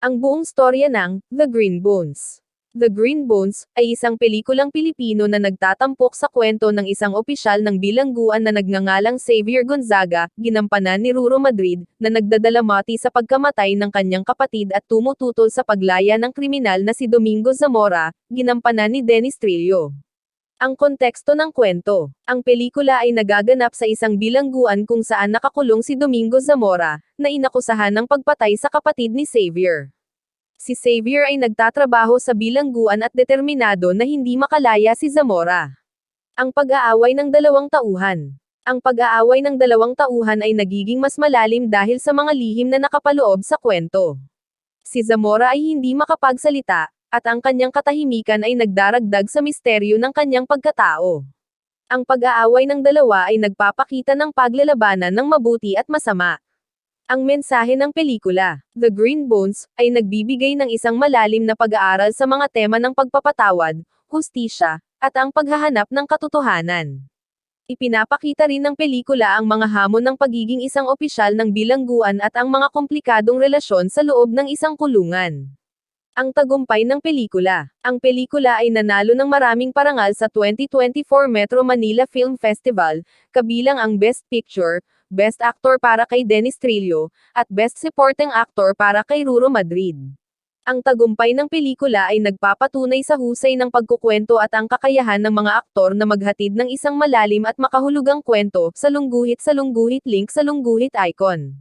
Ang buong storya ng The Green Bones. The Green Bones ay isang pelikulang Pilipino na nagtatampok sa kwento ng isang opisyal ng bilangguan na nagngangalang Xavier Gonzaga, ginampanan ni Ruro Madrid, na nagdadalamati sa pagkamatay ng kanyang kapatid at tumututol sa paglaya ng kriminal na si Domingo Zamora, ginampanan ni Dennis Trillo. Ang konteksto ng kwento. Ang pelikula ay nagaganap sa isang bilangguan kung saan nakakulong si Domingo Zamora, na inakusahan ng pagpatay sa kapatid ni Xavier. Si Xavier ay nagtatrabaho sa bilangguan at determinado na hindi makalaya si Zamora. Ang pag-aaway ng dalawang tauhan. Ang pag-aaway ng dalawang tauhan ay nagiging mas malalim dahil sa mga lihim na nakapaloob sa kwento. Si Zamora ay hindi makapagsalita, at ang kanyang katahimikan ay nagdaragdag sa misteryo ng kanyang pagkatao. Ang pag-aaway ng dalawa ay nagpapakita ng paglalabanan ng mabuti at masama. Ang mensahe ng pelikula, The Green Bones, ay nagbibigay ng isang malalim na pag-aaral sa mga tema ng pagpapatawad, hustisya, at ang paghahanap ng katotohanan. Ipinapakita rin ng pelikula ang mga hamon ng pagiging isang opisyal ng bilangguan at ang mga komplikadong relasyon sa loob ng isang kulungan. Ang tagumpay ng pelikula. Ang pelikula ay nanalo ng maraming parangal sa 2024 Metro Manila Film Festival, kabilang ang Best Picture, Best Actor para kay Dennis Trillo, at Best Supporting Actor para kay Ruro Madrid. Ang tagumpay ng pelikula ay nagpapatunay sa husay ng pagkukwento at ang kakayahan ng mga aktor na maghatid ng isang malalim at makahulugang kwento, salungguhit link sa lungguhit icon.